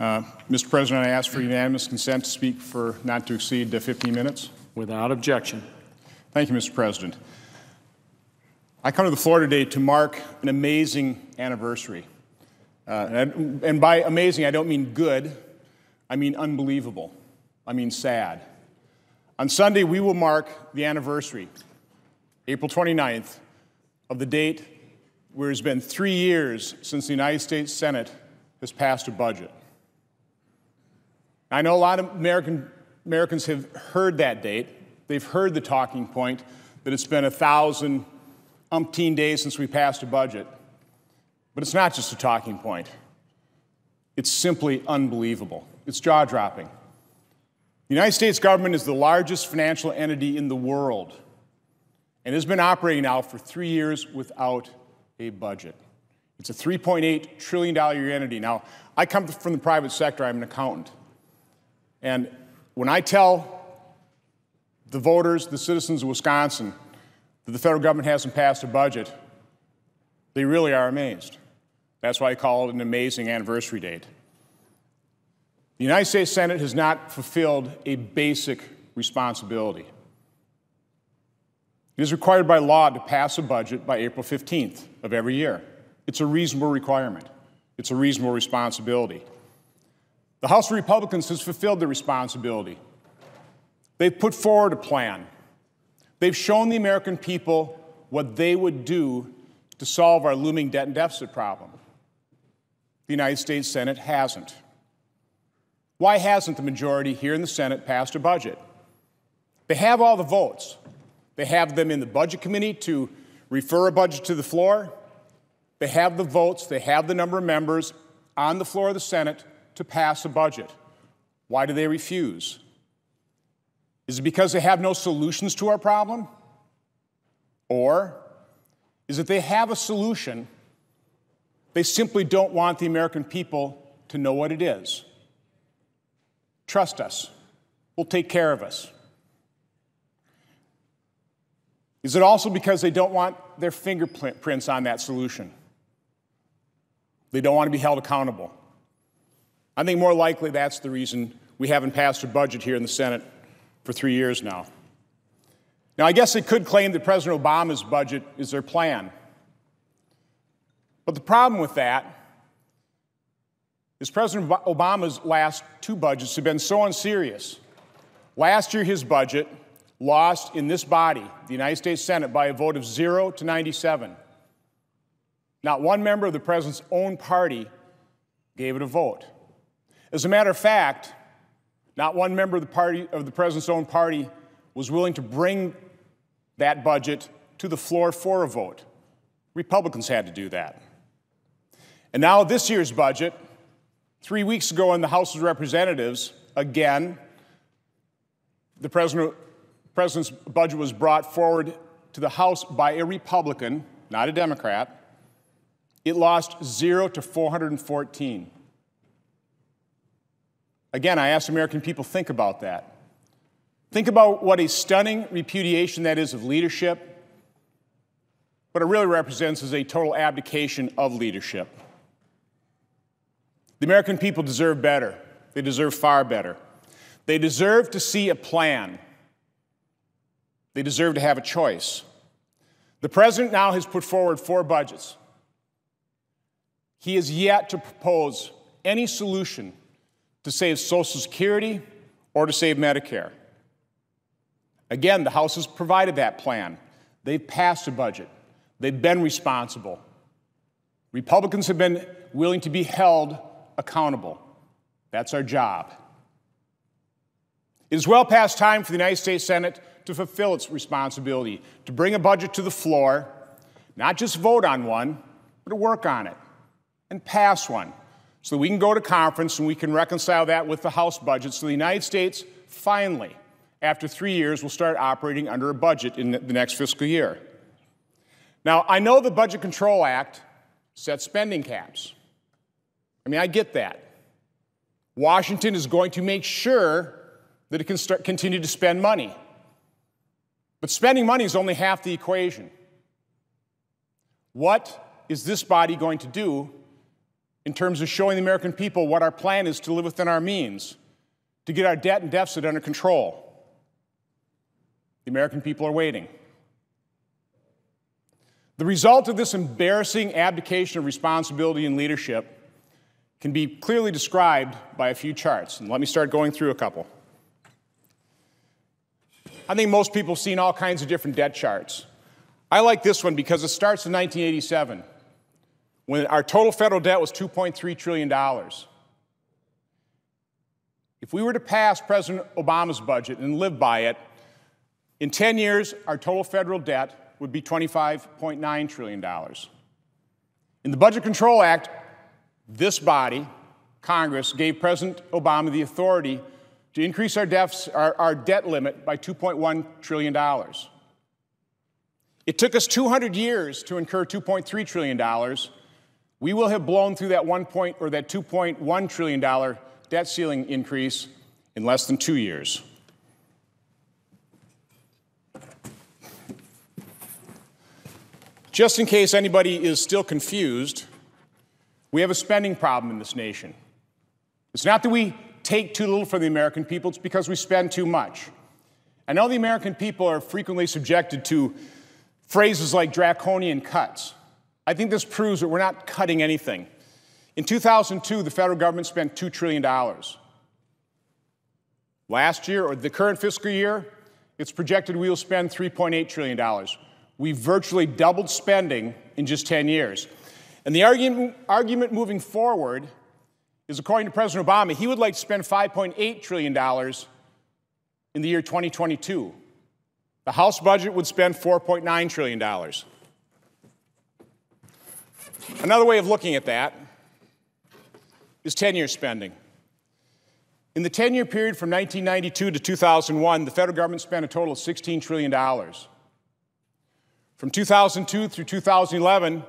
Mr. President, I ask for unanimous consent to speak for not to exceed 15 minutes. Without objection. Thank you, Mr. President. I come to the floor today to mark an amazing anniversary. And by amazing, I don't mean good. I mean unbelievable. I mean sad. On Sunday, we will mark the anniversary, April 29th, of the date where it's been 3 years since the United States Senate has passed a budget. I know a lot of Americans have heard that date. They've heard the talking point that it's been 1,000 umpteen days since we passed a budget. But it's not just a talking point. It's simply unbelievable. It's jaw-dropping. The United States government is the largest financial entity in the world and has been operating now for 3 years without a budget. It's a $3.8 trillion year entity. Now, I come from the private sector. I'm an accountant. And when I tell the voters, the citizens of Wisconsin, that the federal government hasn't passed a budget, they really are amazed. That's why I call it an amazing anniversary date. The United States Senate has not fulfilled a basic responsibility. It is required by law to pass a budget by April 15th of every year. It's a reasonable requirement. It's a reasonable responsibility. The House of Republicans has fulfilled their responsibility. They've put forward a plan. They've shown the American people what they would do to solve our looming debt and deficit problem. The United States Senate hasn't. Why hasn't the majority here in the Senate passed a budget? They have all the votes. They have them in the Budget Committee to refer a budget to the floor. They have the votes. They have the number of members on the floor of the Senate to pass a budget. Why do they refuse? Is it because they have no solutions to our problem? Or is it they have a solution, they simply don't want the American people to know what it is? Trust us. We'll take care of us. Is it also because they don't want their fingerprints on that solution? They don't want to be held accountable. I think more likely that's the reason we haven't passed a budget here in the Senate for 3 years now. Now, I guess they could claim that President Obama's budget is their plan. But the problem with that is President Obama's last 2 budgets have been so unserious. Last year, his budget lost in this body, the United States Senate, by a vote of 0 to 97. Not one member of the president's own party gave it a vote. As a matter of fact, not one member of the president's own party was willing to bring that budget to the floor for a vote. Republicans had to do that. And now this year's budget, 3 weeks ago in the House of Representatives, again, the president's budget was brought forward to the House by a Republican, not a Democrat. It lost 0 to 414. Again, I ask American people, think about that. Think about what a stunning repudiation that is of leadership. What it really represents is a total abdication of leadership. The American people deserve better. They deserve far better. They deserve to see a plan. They deserve to have a choice. The president now has put forward 4 budgets. He has yet to propose any solution to save Social Security or to save Medicare. Again, the House has provided that plan. They've passed a budget. They've been responsible. Republicans have been willing to be held accountable. That's our job. It is well past time for the United States Senate to fulfill its responsibility, to bring a budget to the floor, not just vote on one, but to work on it and pass one, so that we can go to conference and we can reconcile that with the House budget, so the United States finally, after 3 years, will start operating under a budget in the next fiscal year. Now, I know the Budget Control Act sets spending caps. I mean, I get that. Washington is going to make sure that it can continue to spend money. But spending money is only half the equation. What is this body going to do in terms of showing the American people what our plan is to live within our means, to get our debt and deficit under control. The American people are waiting. The result of this embarrassing abdication of responsibility and leadership can be clearly described by a few charts. And let me start going through a couple. I think most people have seen all kinds of different debt charts. I like this one because it starts in 1987, when our total federal debt was $2.3 trillion. If we were to pass President Obama's budget and live by it, in 10 years, our total federal debt would be $25.9 trillion. In the Budget Control Act, this body, Congress, gave President Obama the authority to increase our debt limit by $2.1 trillion. It took us 200 years to incur $2.3 trillion. We will have blown through that $2.1 trillion debt ceiling increase in less than 2 years. Just in case anybody is still confused, we have a spending problem in this nation. It's not that we take too little from the American people, it's because we spend too much. I know the American people are frequently subjected to phrases like draconian cuts. I think this proves that we're not cutting anything. In 2002, the federal government spent $2 trillion. Last year, or the current fiscal year, it's projected we will spend $3.8 trillion. We virtually doubled spending in just 10 years. And the argument moving forward is, according to President Obama, he would like to spend $5.8 trillion in the year 2022. The House budget would spend $4.9 trillion. Another way of looking at that is 10-year spending. In the 10-year period from 1992 to 2001, the federal government spent a total of $16 trillion. From 2002 through 2011,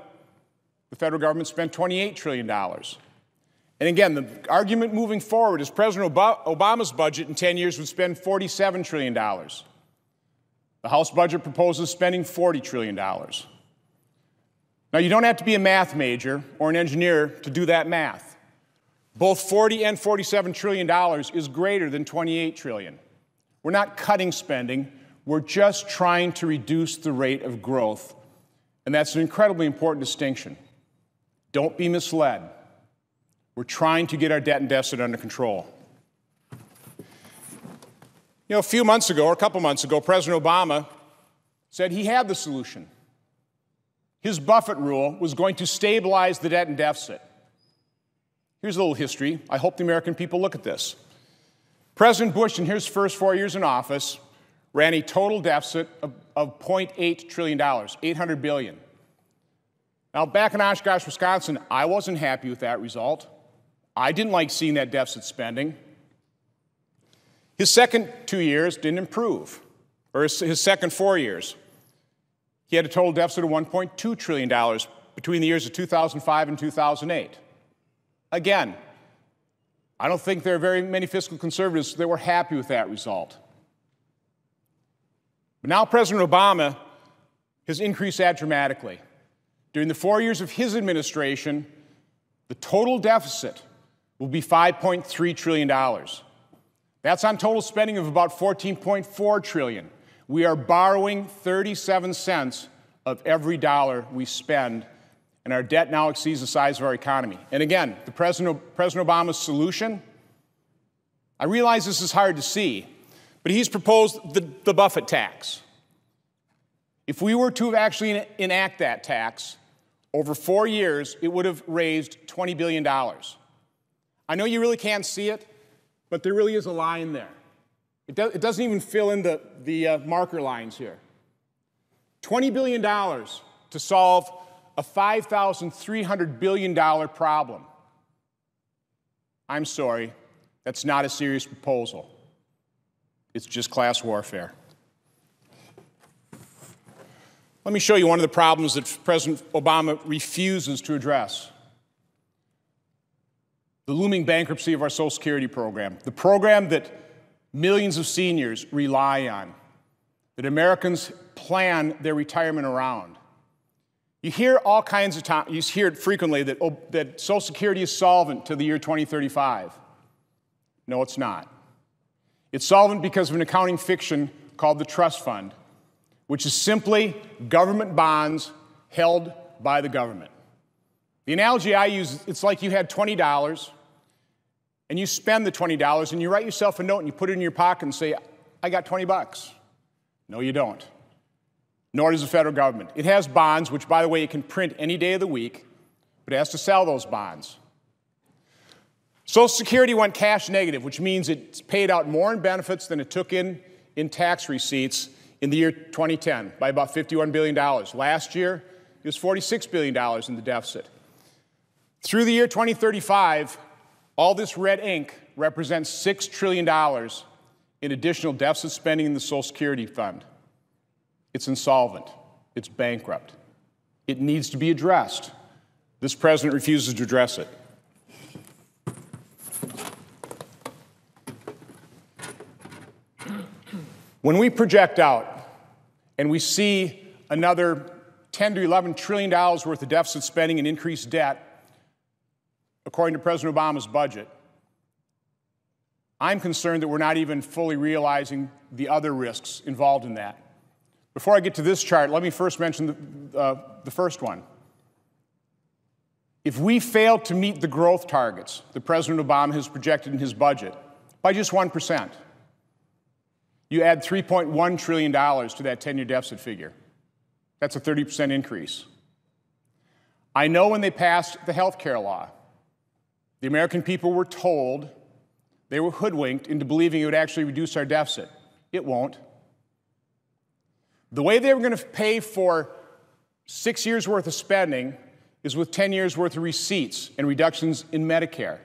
the federal government spent $28 trillion. And again, the argument moving forward is President Obama's budget in 10 years would spend $47 trillion. The House budget proposes spending $40 trillion. Now, you don't have to be a math major or an engineer to do that math. Both $40 and $47 trillion is greater than $28 trillion. We're not cutting spending. We're just trying to reduce the rate of growth. And that's an incredibly important distinction. Don't be misled. We're trying to get our debt and deficit under control. You know, a few months ago, or a couple months ago, President Obama said he had the solution. His Buffett rule was going to stabilize the debt and deficit. Here's a little history. I hope the American people look at this. President Bush, in his first 4 years in office, ran a total deficit of $0.8 trillion, $800 billion. Now, back in Oshkosh, Wisconsin, I wasn't happy with that result. I didn't like seeing that deficit spending. His second 2 years didn't improve, or his second 4 years. He had a total deficit of $1.2 trillion between the years of 2005 and 2008. Again, I don't think there are very many fiscal conservatives that were happy with that result. But now President Obama has increased that dramatically. During the 4 years of his administration, the total deficit will be $5.3 trillion. That's on total spending of about $14.4 trillion. We are borrowing 37 cents of every dollar we spend, and our debt now exceeds the size of our economy. And again, President Obama's solution, I realize this is hard to see, but he's proposed the Buffett tax. If we were to actually enact that tax, over 4 years, it would have raised $20 billion. I know you really can't see it, but there really is a line there. It doesn't even fill in the marker lines here. $20 billion to solve a $5,300 billion problem. I'm sorry, that's not a serious proposal. It's just class warfare. Let me show you one of the problems that President Obama refuses to address. The looming bankruptcy of our Social Security program, the program that millions of seniors rely on, that Americans plan their retirement around. You hear all kinds of times, you hear it frequently that Social Security is solvent to the year 2035. No, it's not. It's solvent because of an accounting fiction called the trust fund, which is simply government bonds held by the government. The analogy I use, it's like you had $20 and you spend the $20 and you write yourself a note and you put it in your pocket and say, I got 20 bucks. No, you don't. Nor does the federal government. It has bonds, which, by the way, it can print any day of the week, but it has to sell those bonds. Social Security went cash negative, which means it's paid out more in benefits than it took in tax receipts in the year 2010 by about $51 billion. Last year, it was $46 billion in the deficit. Through the year 2035, all this red ink represents $6 trillion in additional deficit spending in the Social Security fund. It's insolvent. It's bankrupt. It needs to be addressed. This president refuses to address it. When we project out and we see another $10 to $11 trillion worth of deficit spending and increased debt, according to President Obama's budget, I'm concerned that we're not even fully realizing the other risks involved in that. Before I get to this chart, let me first mention the first one. If we fail to meet the growth targets that President Obama has projected in his budget by just 1%, you add $3.1 trillion to that 10-year deficit figure. That's a 30% increase. I know when they passed the health care law, the American people were told, they were hoodwinked into believing it would actually reduce our deficit. It won't. The way they were going to pay for 6 years' worth of spending is with 10 years' worth of receipts and reductions in Medicare.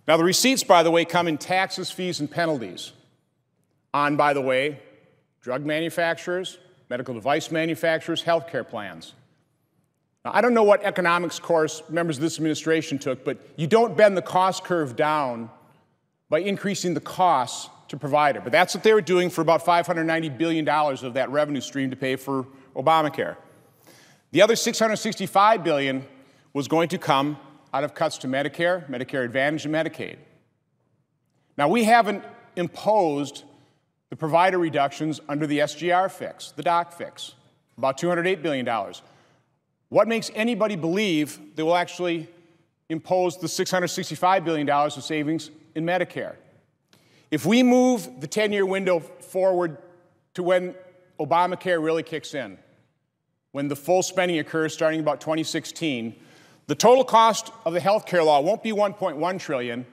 Now, the receipts, by the way, come in taxes, fees, and penalties on, by the way, drug manufacturers, medical device manufacturers, health care plans. Now, I don't know what economics course members of this administration took, but you don't bend the cost curve down by increasing the costs to provider. But that's what they were doing for about $590 billion of that revenue stream to pay for Obamacare. The other $665 billion was going to come out of cuts to Medicare, Medicare Advantage, and Medicaid. Now, we haven't imposed the provider reductions under the SGR fix, the DOC fix, about $208 billion. What makes anybody believe they will actually impose the $665 billion of savings in Medicare? If we move the 10-year window forward to when Obamacare really kicks in, when the full spending occurs starting about 2016, the total cost of the health care law won't be $1.1 trillion,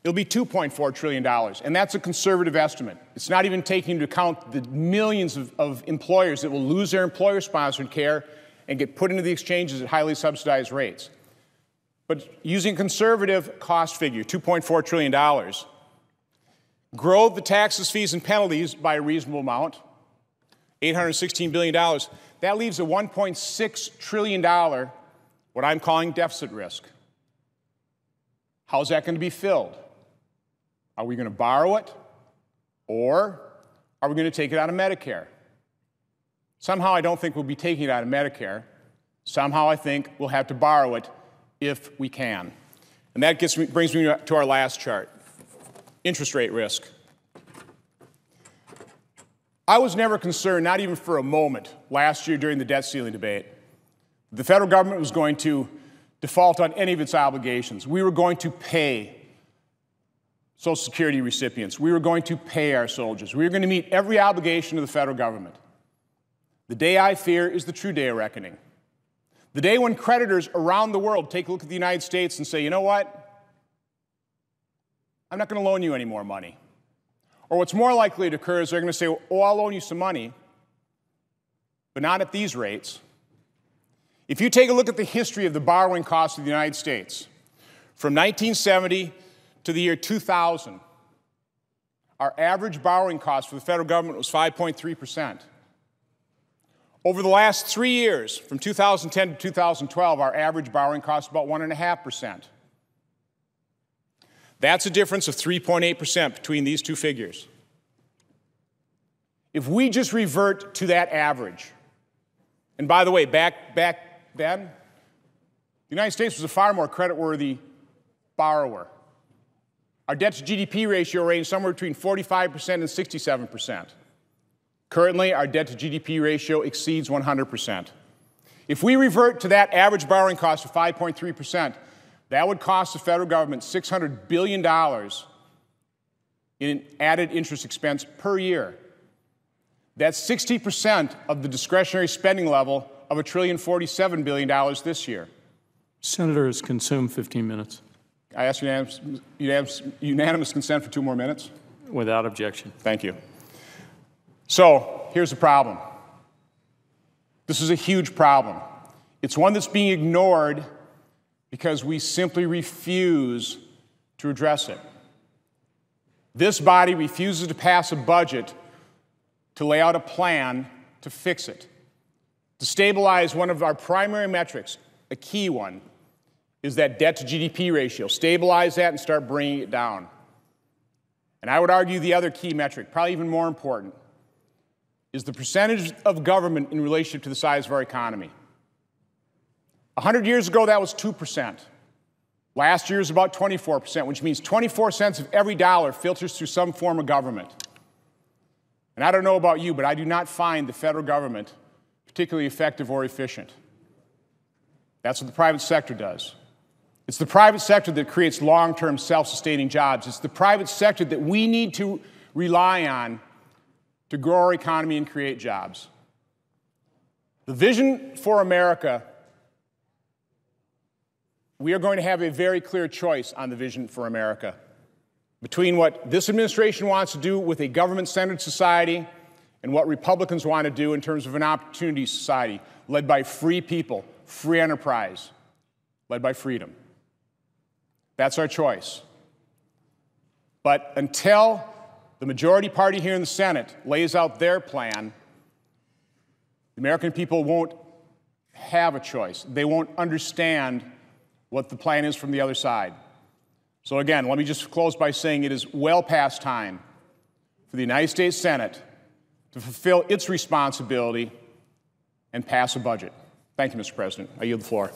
it'll be $2.4 trillion, and that's a conservative estimate. It's not even taking into account the millions of employers that will lose their employer-sponsored care and get put into the exchanges at highly subsidized rates. But using a conservative cost figure, $2.4 trillion, grow the taxes, fees, and penalties by a reasonable amount, $816 billion, that leaves a $1.6 trillion, what I'm calling deficit risk. How's that going to be filled? Are we going to borrow it, or are we going to take it out of Medicare? Somehow I don't think we'll be taking it out of Medicare. Somehow I think we'll have to borrow it if we can. And that brings me to our last chart. Interest rate risk. I was never concerned, not even for a moment, last year during the debt ceiling debate, the federal government was going to default on any of its obligations. We were going to pay Social Security recipients. We were going to pay our soldiers. We were going to meet every obligation of the federal government. The day I fear is the true day of reckoning. The day when creditors around the world take a look at the United States and say, you know what? I'm not going to loan you any more money. Or what's more likely to occur is they're going to say, oh, I'll loan you some money, but not at these rates. If you take a look at the history of the borrowing costs of the United States, from 1970 to the year 2000, our average borrowing cost for the federal government was 5.3%. Over the last 3 years, from 2010 to 2012, our average borrowing cost is about 1.5%. That's a difference of 3.8% between these two figures. If we just revert to that average, And by the way, back then, the United States was a far more creditworthy borrower. Our debt-to-GDP ratio ranged somewhere between 45% and 67%. Currently, our debt-to-GDP ratio exceeds 100%. If we revert to that average borrowing cost of 5.3%, that would cost the federal government $600 billion in added interest expense per year. That's 60% of the discretionary spending level of $1.047 billion this year. Senator has consumed 15 minutes. I ask unanimous consent for 2 more minutes. Without objection. Thank you. So here's the problem. This is a huge problem. It's one that's being ignored because we simply refuse to address it. This body refuses to pass a budget to lay out a plan to fix it. To stabilize one of our primary metrics, a key one, is that debt-to-GDP ratio. Stabilize that and start bringing it down. And I would argue the other key metric, probably even more important, is the percentage of government in relationship to the size of our economy. 100 years ago, that was 2%. Last year was about 24%, which means 24 cents of every dollar filters through some form of government. And I don't know about you, but I do not find the federal government particularly effective or efficient. That's what the private sector does. It's the private sector that creates long-term self-sustaining jobs. It's the private sector that we need to rely on to grow our economy and create jobs. The vision for America, we are going to have a very clear choice on the vision for America between what this administration wants to do with a government-centered society and what Republicans want to do in terms of an opportunity society led by free people, free enterprise, led by freedom. That's our choice. But until the majority party here in the Senate lays out their plan, the American people won't have a choice. They won't understand what the plan is from the other side. So again, let me just close by saying it is well past time for the United States Senate to fulfill its responsibility and pass a budget. Thank you, Mr. President. I yield the floor.